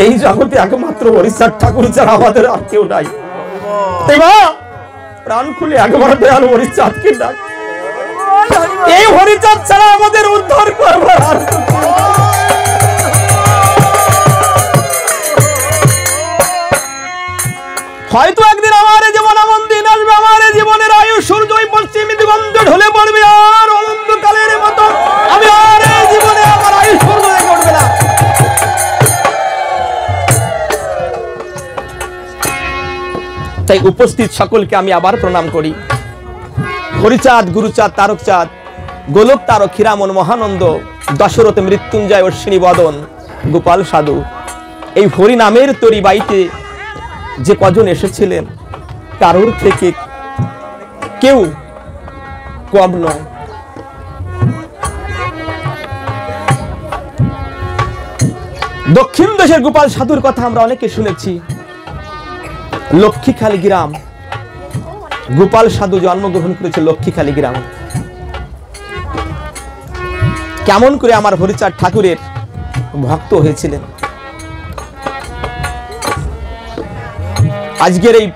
এই জগতে একমাত্র হরিচাঁদ ঠাকুর ছাড়া আমাদের আর কেউ নাই। প্রাণ খুলে একবার দয়াল হরিচাঁদকে ডাক, এই হরিচাঁদ ছাড়া আমাদের উদ্ধার করবার আর হয়তো একদিন আমার জীবন এমন দিন আসবে, আমার জীবনের আয়ু সূর্য পশ্চিমী দিগন্তে ঢলে পড়বে, আর অনন্তকালের মতো আমি আর এই জীবনে আমার আয়ু সূর্য ঘটবে না। তাই উপস্থিত সকলকে আমি আবার প্রণাম করি। হরিচাঁদ, গুরুচাঁদ, তারকচাঁদ, গোলক তারক, ক্ষীরামন, মহানন্দ, দশরথ, মৃত্যুঞ্জয়, অশ্বিনী বদন, গোপাল সাধু, এই হরি নামের তরি বাইতে যে কজন এসেছিলেন কারোর থেকে কেউ কম নয়। দক্ষিণ দেশের গোপাল সাধুর কথা আমরা অনেকে শুনেছি। লক্ষ্মীখালী গ্রাম, গোপাল সাধু জন্মগ্রহণ করেছে লক্ষ্মীখালী গ্রাম। কেমন করে আমার হরিচাঁদ ঠাকুরের ভক্ত হয়েছিলেন, আজকের এই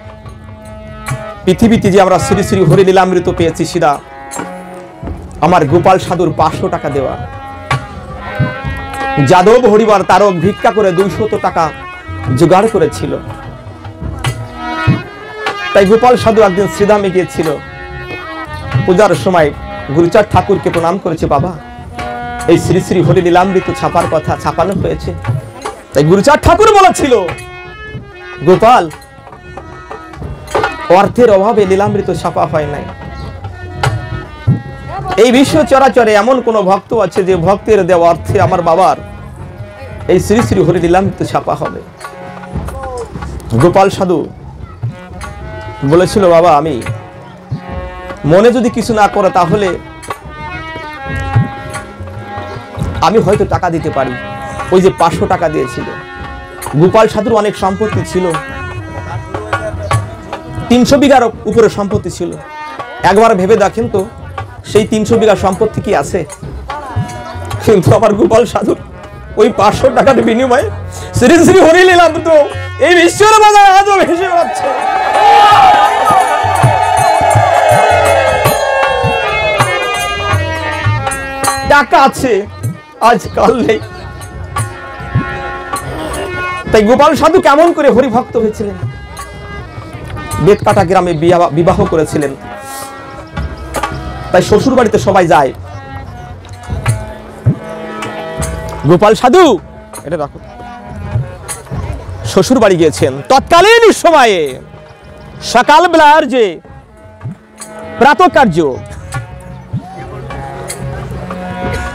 পৃথিবীতে যে আমরা শ্রী শ্রী হরি লীলামৃত পেয়েছি, সেটা আমার গোপাল সাধুর 500 টাকা দেওয়া। যাদব হরিবার তারক ভিক্ষা করে 200 টাকা জোগাড় করেছিল। তাই গোপাল সাধু একদিন শ্রীধামে গিয়েছিল, পূজার সময় গুরুচাঁদ ঠাকুরকে প্রণাম করেছে, বাবা এই শ্রী শ্রী হরি লীলামৃত ছাপার কথা ছাপানো হয়েছে। তাই গুরুচাঁদ ঠাকুর বলেছিল, গোপাল অর্থের অভাবে লীলামৃত ছাপা হয় নাই। এই বিশ্ব চরাচরে এমন কোন ভক্ত আছে যে ভক্তের দেওয়া অর্থে আমার বাবার এই শ্রী শ্রী হরি লীলামৃত ছাপা হবে। গোপাল সাধু বলেছিল, বাবা আমি মনে যদি কিছু না করে তাহলে আমি হয়তো টাকা দিতে পারি। ওই যে 500 টাকা দিয়েছিল। গোপাল সাধুর অনেক সম্পত্তি ছিল, 300 বিঘার উপরে সম্পত্তি ছিল। একবার ভেবে দেখেন তো সেই 300 বিঘা সম্পত্তি কি আছে? কিন্তু আমার গোপাল সাধুর ওই 500 টাকার বিনিময়ে শ্রী শ্রী হরি লীলামৃত এই বিশ্বের বাজারে আজও ভেসে বেড়াচ্ছে। টাকা আছে, আজকাল নেই। তাই গোপাল সাধু কেমন করে হরিভক্ত হয়েছিলেন? বেতকাটা গ্রামে বিবাহ করেছিলেন। তাই শ্বশুর বাড়িতে সবাই যায়। গোপাল সাধু এটা রাখো, শ্বশুর বাড়ি গিয়েছেন। তৎকালীন সময়ে সকালবেলার যে প্রাতঃকার্য,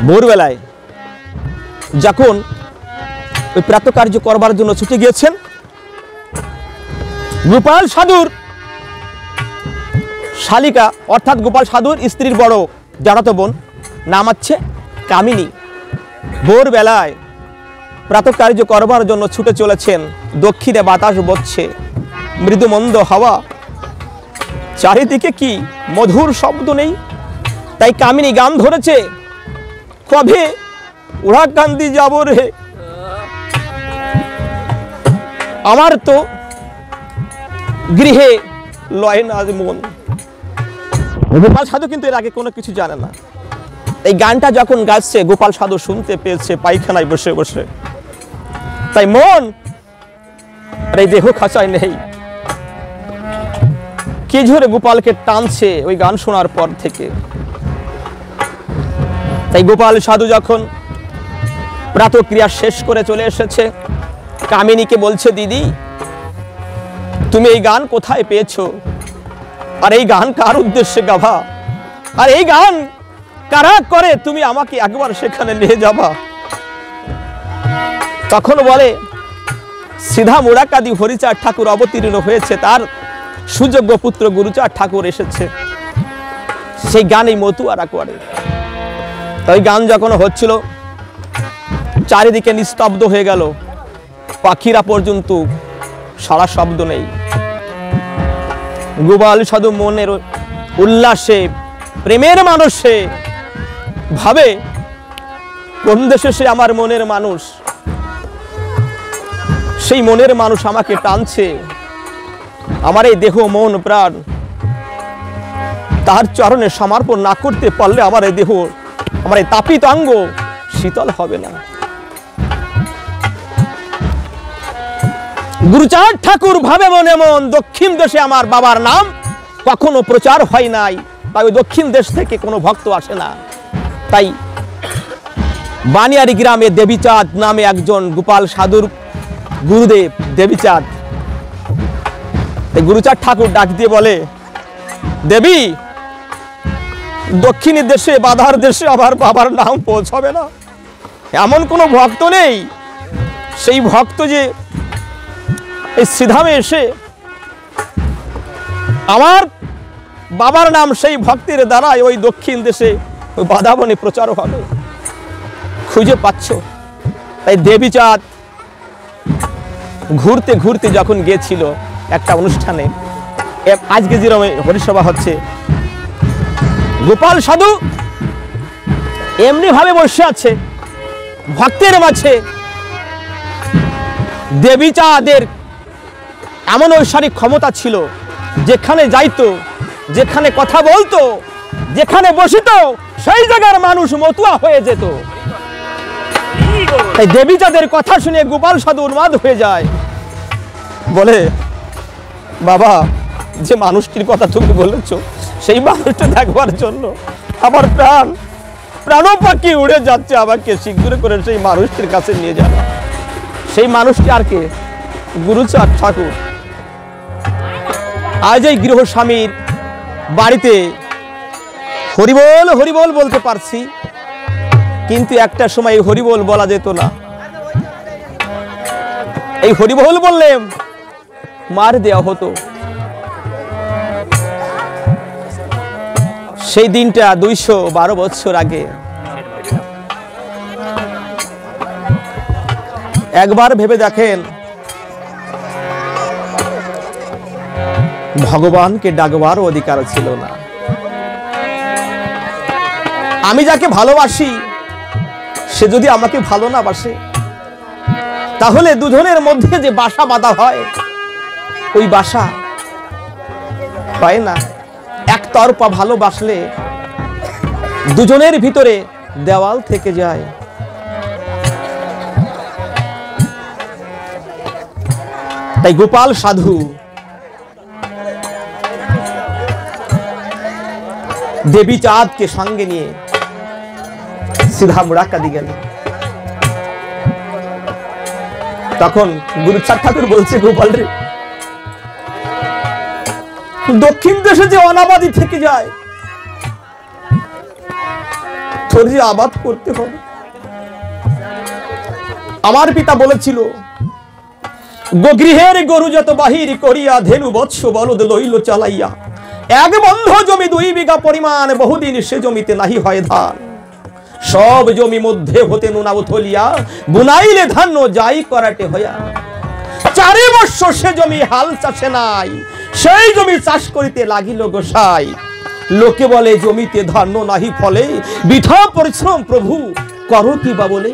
ভোরবেলায় যখন ওই প্রাতঃকার্য করবার জন্য ছুটে গিয়েছেন, গোপাল সাধুর শালিকা অর্থাৎ গোপাল সাধুর স্ত্রীর বড় জানাতো বোন, নাম হচ্ছে কামিনী, ভোরবেলায় প্রাতঃকার্য করবার জন্য ছুটে চলেছেন। দক্ষিণে বাতাস বচ্ছে, মৃদু মন্দ হাওয়া, চারিদিকে কি মধুর শব্দ নেই। তাই কামিনী গান ধরেছে, কবে ওরা কান্দি যাব রে, আমার তো গৃহে লয় না মন। গোপাল সাধু কিন্তু এর আগে কোনো কিছু জানে না। এই গানটা যখন গাচ্ছে গোপাল সাধু শুনতে পেয়েছে পায়খানায় বসে বসে। তাই মন আর এই দেহ খাঁচায় নেই, কি ঝরে গোপালকে টানছে ওই গান শোনার পর থেকে। তাই গোপাল সাধু যখন প্রাতঃক্রিয়া শেষ করে চলে এসেছে, কামিনীকে বলছে, দিদি তুমি এই গান কোথায় পেয়েছো? আর এই গান কার উদ্দেশ্যে গাভা? আর এই গান কারা করে? তুমি আমাকে একবার সেখানে নিয়ে যাবা। তখন বলে, সিধা মুরাকাদি হরিচাঁদ ঠাকুর অবতীর্ণ হয়েছে, তার সুযোগ্য পুত্র গুরুচাঁদ ঠাকুর এসেছে। সেই গান এই মতুয়ারা করে। তাই গান যখন হচ্ছিল, চারিদিকে নিস্তব্ধ হয়ে গেল, পাখিরা পর্যন্ত সারা শব্দ নেই। গোপাল সাধু মনের উল্লাসে, প্রেমের মানুষে ভাবে, কোন দেশে সে আমার মনের মানুষ, সেই মনের মানুষ আমাকে টানছে, আমার এই দেহ মন প্রাণ তার চরণে সমর্পণ না করতে পারলে আমার এই দেহ, আমার এই তাপিত অঙ্গ শীতল হবে না। গুরুচাঁদ ঠাকুর ভাবে মনে মন, দক্ষিণ দেশে আমার বাবার নাম কখনো প্রচার হয় নাই, তাই ওই দক্ষিণ দেশ থেকে কোনো ভক্ত আসে না। তাই বানিয়ারি গ্রামে দেবীচাঁদ নামে একজন গোপাল সাধুর গুরুদেব দেবীচাঁদ, গুরুচাঁদ ঠাকুর ডাক দিয়ে বলে, দেবী, দক্ষিণের দেশে বাধার দেশে আমার বাবার নাম পৌঁছবে না, এমন কোনো ভক্ত নেই। সেই ভক্ত যে এই শ্রীধামে এসে আমার বাবার নাম সেই ভক্তের দ্বারাই ওই দক্ষিণ দেশে ওই বাধাবনে প্রচার হবে, খুঁজে পাচ্ছ। তাই দেবীচাঁদ ঘুরতে ঘুরতে যখন গিয়েছিল একটা অনুষ্ঠানে, আজকে যেরকম হরিসভা হচ্ছে, গোপাল সাধু এমনি ভাবে বসে আছে ভক্তের মাঝে। দেবীচাঁদের এমন ঐশ্বরিক ক্ষমতা ছিল, যেখানে যাইতো, যেখানে কথা বলতো, যেখানে বসিত, সেই জায়গার মানুষ মতুয়া হয়ে যেত। তাই দেবীচাঁদের কথা শুনে গোপাল সাধু উন্মাদ হয়ে যায়, বলে, বাবা, যে মানুষটির কথা তুমি বলেছ, সেই মানুষটা দেখবার জন্য আমার প্রাণ পাখি উড়ে যাচ্ছে, আমাকে শীঘ্র করে সেই মানুষটির কাছে নিয়ে যাবে। সেই মানুষটি আর কে? গুরুচাঁদ ঠাকুর। আজ এই গৃহস্বামীর বাড়িতে হরিবোল হরিবোল বলতে পারছি, কিন্তু একটা সময় হরিবোল বলা যেত না। এই হরিবোল বললে মার দেওয়া হতো। সেই দিনটা 212 বছর আগে। একবার ভেবে দেখেন, ভগবানকে ডাকবার অধিকার ছিল না। আমি যাকে ভালোবাসি সে যদি আমাকে ভালো না বাসে, তাহলে দুজনের মধ্যে যে বাসা বাঁধা হয়, ওই বাসা হয় না। একতরফা ভালোবাসলে দুজনের ভিতরে দেওয়াল থেকে যায়। তাই গোপাল সাধু দেবীচাঁদকে সঙ্গে নিয়ে সিধা মুরাক্কাদি গেল। তখন গুরুচাঁদ ঠাকুর বলছে, গোপাল রে, দক্ষিণ দেশে যে অনাবাদী থেকে যায়, তোর যে আবাদ করতে হবে। আমার পিতা বলেছিল, গৃহের গরু যত বাহির করিয়া, ধেনু বৎস বলদ লইল চালাইয়া, এক বন্ধ জমি 2 বিঘা পরিমাণ, বহুদিন সে জমিতে নাহি হয় ধান। সব জমি মধ্যে হতে নুনা উথলিয়া, বুনাইলে ধান্য যাই করাটে হইয়া। 4 বৎসর সে জমি হাল চাষে নাই, সেই জমি চাষ করিতে লাগিল গোসাই। লোকে বলে জমিতে ধান্য নাহি ফলে, বৃথা পরিশ্রম প্রভু করো কি বা বলে।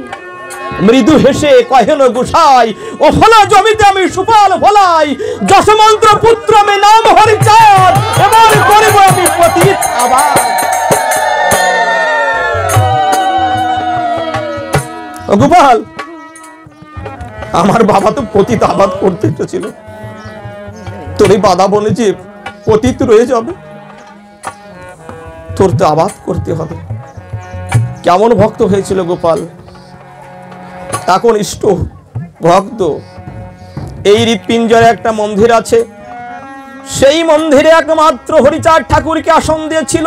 মৃদু হেসে কহেন গোসাই, ও ফলা জমিতে আমি সুফল ফলাই, যশমন্ত্র পুত্র মে নাম হরিচাঁদ, এবার করিব আমি পতিত আবাদ। গোপাল, আমার বাবা তো পতিত আবাদ করতে ছিল, তোর এই বাধা বলে যে পতিত রয়ে যাবে, তোর তো আবাদ করতে হবে। কেমন ভক্ত হয়েছিল গোপাল, তখন ইষ্ট ভক্ত। এই হৃৎপিঞ্জরে একটা মন্দির আছে, সেই মন্দিরে একমাত্র হরিচাঁদ ঠাকুরকে আসন দিয়েছিল।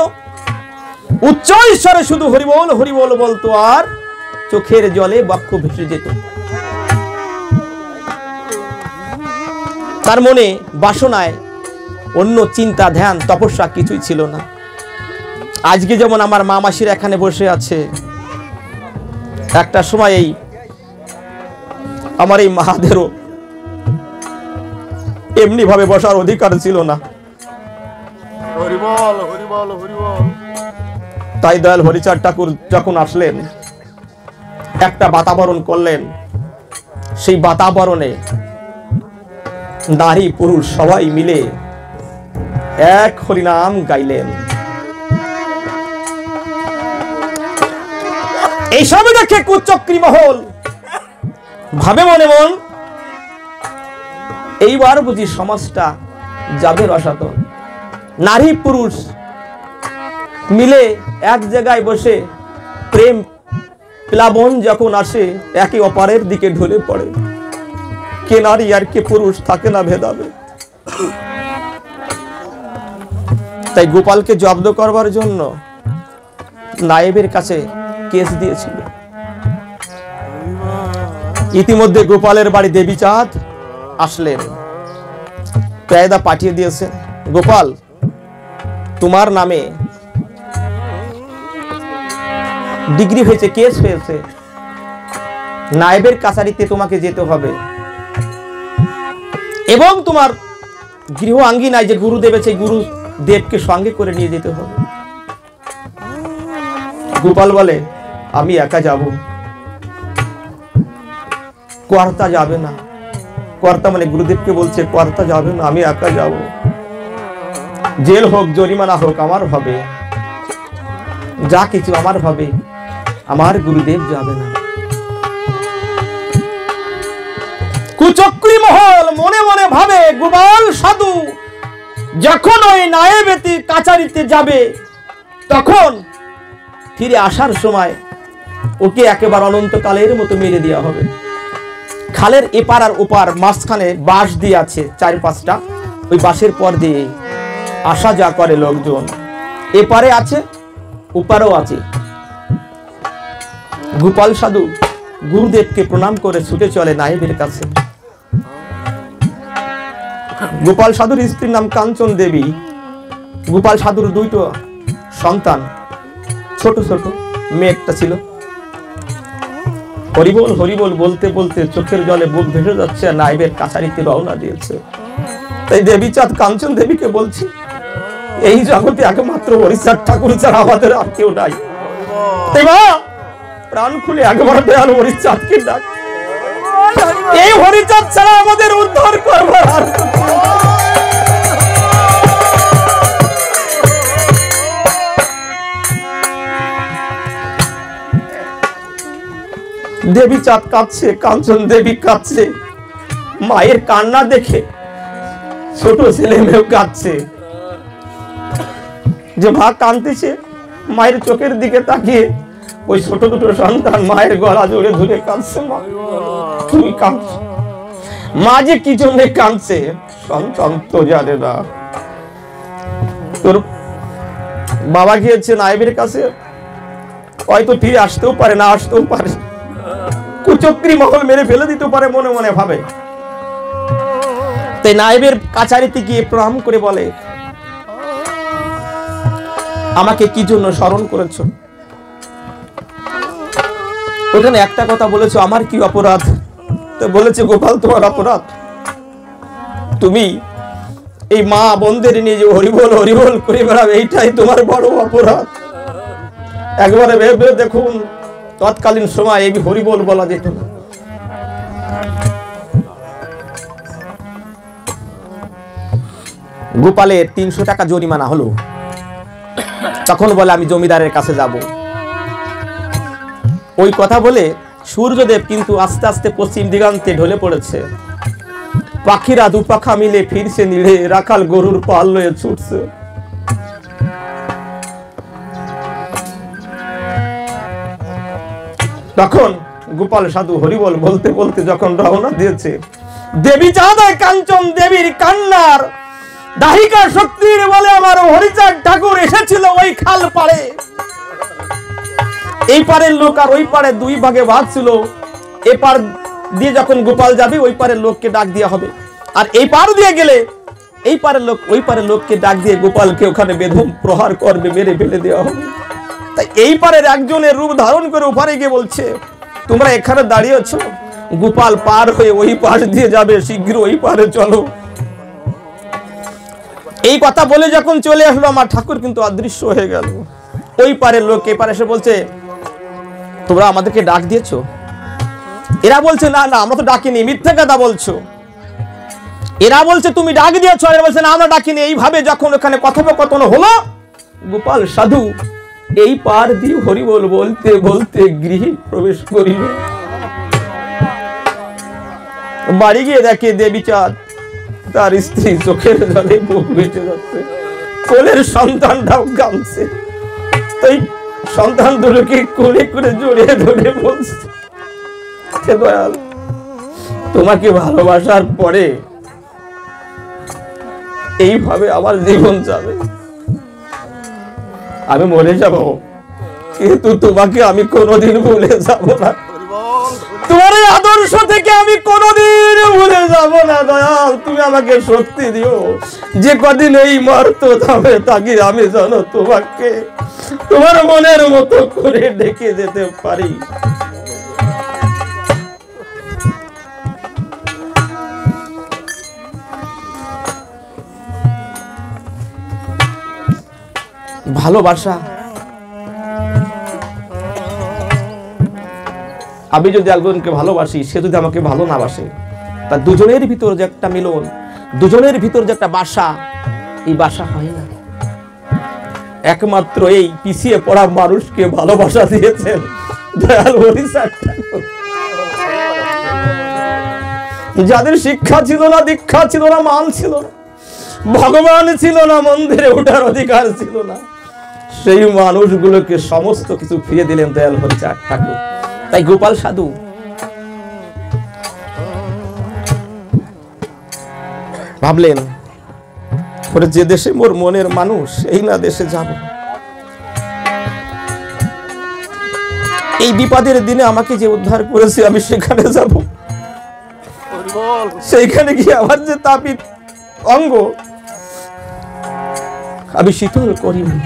উচ্চ ঈশ্বরে শুধু হরিবোল হরিবোল বলতো, আর চোখের জলে বক্ষ ভেসে যেত। তার মনে বাসনায় অন্য চিন্তা ধ্যান তপস্যা কিছুই ছিল না। আজকে যেমন আমার মা মাসিরা এখানে বসে আছে, একটা সময় এই আমার এই মাদেরও এমনি ভাবে বসার অধিকার ছিল না। তাই দয়াল হরিচাঁদ ঠাকুর যখন আসলেন, একটা বাতাবরণ করলেন। সেই বাতাবরণে নারী পুরুষ সবাই মিলে এক হরিনাম গাইলেন। এইসব দেখে কুচক্রী মহল ভাবে মনে মন, এইবার বুঝি সমাজটা যাবে রসাতল। নারী পুরুষ মিলে এক জায়গায় বসে প্রেম প্লাবন যখন আসে একে অপরের দিকে ঢলে পড়ে। কে নারী আর কে পুরুষ থাকে না ভেদাভেদ। তাই গোপালকে জব্দ করবার জন্য নায়েবের কাছে কেস দিয়েছিল। ইতিমধ্যে গোপালের বাড়ি দেবীচাঁদ আসলেন, কায়দা পাঠিয়ে দিয়েছে, গোপাল তোমার নামে ডিগ্রি হয়েছে, কেস হয়েছে, নায়েবের কাছারিতে তোমাকে যেতে হবে এবং তোমার গৃহ আঙ্গিনায় যে গুরুদেব আছে গুরুদেবকে সঙ্গে করে নিয়ে যেতে হবে। গোপাল বলে আমি একা যাব, কর্তা যাবে না। কর্তা মানে গুরুদেবকে বলছে কর্তা যাবে না, আমি একা যাব। জেল হোক জরিমানা হোক আমার হবে, যা কিছু আমার হবে, আমার গুরুদেব যাবে না। কুচক্রী মহল মনে মনে ভাবে গোপাল সাধু যখন ওই নায়েবেতি কাছারিতে যাবে তখন ফিরে আসার সময় ওকে একেবারে অনন্তকালের মতো মেরে দেওয়া হবে। খালের এপার আর ওপার মাঝখানে বাঁশ দিয়ে আছে 4-5টা, ওই বাঁশের পর দিয়ে আসা যা করে লোকজন, এপারে আছে ওপারেও আছে। গোপাল সাধু গুরুদেবকে প্রণাম করে ছুটে চলে নায়েবের কাছে। গোপাল সাধুর স্ত্রীর নাম কাঞ্চন দেবী। গোপাল সাধুর 2টো সন্তান, ছোট ছোট, মেয়ে একটা ছিল। হরিবোল হরিবোল বলতে বলতে চোখের জলে বুক ভেসে যাচ্ছে, আর নায়েবের কাছারিতে রওনা দিয়েছে। তাই দেবীচাঁদ কাঞ্চন দেবীকে বলছি, এই জগতে একমাত্র হরিচাঁদ ঠাকুর ছাড়া আমাদের আর কেউ নাই। তাই মা প্রাণ খুলে একবার দয়াল হরিচাঁদকে ডাক, এই হরিচাঁদ ছাড়া আমাদের উদ্ধার করবার আর দেবীচাঁদ কাঁদছে, কাঞ্চন দেবী কাঁদছে। মায়ের কান্না দেখে ছোট ছেলে মেয়েও কাঁদছে, যে মা কাঁদতেছে মায়ের চোখের দিকে তাকিয়ে ওই ছোট দুটো সন্তান মায়ের গলা জড়ে ধরে কাঁদছে। মা তুমি কাঁদছো, মা যে কি জন্য কাঁদছে সন্তান তো জানে না। তোর বাবা গিয়েছে নায়েবের কাছে, হয়তো ফিরে আসতেও পারে না আসতেও পারে, কুচক্রী মহল মেরে ফেলে দিতে পারে মনে মনে ভাবে। তাই নায়েবের কাছারিতে গিয়ে প্রণাম করে বলে আমাকে কি জন্য স্মরণ করেছো? ওখানে একটা কথা বলেছো, আমার কি অপরাধ? তো বলেছে গোপাল তোমার অপরাধ, তুমি এই মা বোনদের নিয়ে যে হরিবোল হরিবোল করে বেড়াবে এইটাই তোমার বড় অপরাধ। একবারে ভেবে দেখুন তৎকালীন সময় এই হরিবোল বলা যেত না। গোপালের 300 টাকা জরিমানা হলো। তখন বলে আমি জমিদারের কাছে যাব। ওই কথা বলে সূর্যদেব কিন্তু আস্তে আস্তে পশ্চিম দিগন্তে ঢলে পড়েছে। পাখিরা দুপাখা মিলে ফিরছে নিড়ে, রাখাল গরুর পাল লয়ে ছুটছে। তখন গোপাল সাধু হরিবল বলতে বলতে যখন রওনা দিয়েছে, দেবীচাঁদ কাঞ্চন দেবীর কান্নার দাহিকা শক্তির বলে আমার হরিচাঁদ ঠাকুর এসেছিল ওই খাল পাড়ে। এই পারের লোক আর ওই পারে 2 ভাগে ভাগ ছিল। এপার দিয়ে যখন গোপাল যাবে ওই পারের লোককে ডাক দেওয়া হবে, আর এই পার দিয়ে গেলে এই পারের লোক ওই পারের লোককে ডাক দিয়ে গোপালকে ওখানে বেদম প্রহার করবে, মেরে ফেলে দেওয়া হবে। তাই এই পারের একজনের রূপ ধারণ করে ওপারে গিয়ে বলছে তোমরা এখানে দাঁড়িয়েছ, গোপাল পার হয়ে ওই পার দিয়ে যাবে, শীঘ্র ওই পারে চলো। এই কথা বলে যখন চলে আসলো আমার ঠাকুর কিন্তু অদৃশ্য হয়ে গেল। ওই পারের লোক এই পারে এসে বলছে তোমরা আমাদেরকে ডাক দিয়েছো? এরা বলছে না না আমরা তো ডাকিনি, মিথ্যে কথা বলছো। এরা বলছে তুমি ডাক দিয়েছ, এরা বলছে না আমরা ডাকিনি। এইভাবে যখন ওখানে কথোপকথন হলো, গোপাল সাধু এই পার দিয়ে হরিবোল বলতে বলতে গৃহে প্রবেশ করিল। বাড়ি গিয়ে দেখে দেবীচাঁদ তার স্ত্রী চোখের জলে বুক বেঁচে যাচ্ছে, কোলের সন্তানটাও কাঁদছে। তাই সন্তান দুটোকে কোলে করে জড়িয়ে ধরে বলছে, হে দয়াল, তোমাকে ভালোবাসার পরে এইভাবে আমার জীবন যাবে, আমি মরে যাব, কিন্তু তোমাকে আমি কোনোদিন ভুলে যাব না, তোমার এই আদর্শ থেকে আমি কোনোদিন ভুলে যাব না। দয়াল, তুমি আমাকে শক্তি দিও, যে কদিন এই মর্ত ধামে থাকি আমি যেন তোমাকে তোমার মনের মতো করে ডেকে যেতে পারি। ভালোবাসা, আমি যদি একজনকে ভালোবাসি, সে যদি আমাকে ভালো না বাসে, তা দুজনের ভিতর যে একটা মিলন, দুজনের ভিতর যে একটা বাসা, এই বাসা হয় না। একমাত্র এই পিছিয়ে পড়া মানুষকে ভালোবাসা দিয়েছেন দয়াল হরিচাঁদ ঠাকুর। যাদের শিক্ষা ছিল না, দীক্ষা ছিল না, মান ছিল না, ভগবান ছিল না, মন্দিরে ওঠার অধিকার ছিল না, সেই মানুষগুলোকে সমস্ত কিছু ফিরে দিলেন দয়াল হরিচাঁদ ঠাকুর। তাই গোপাল সাধু ভাবলেন, যে দেশে মোর মনের মানুষ, এই না দেশে যাব। এই বিপদের দিনে আমাকে যে উদ্ধার করেছে, আমি সেখানে যাব, সেইখানে গিয়ে আমার যে তাপিত অঙ্গ আমি শীতল করিনি।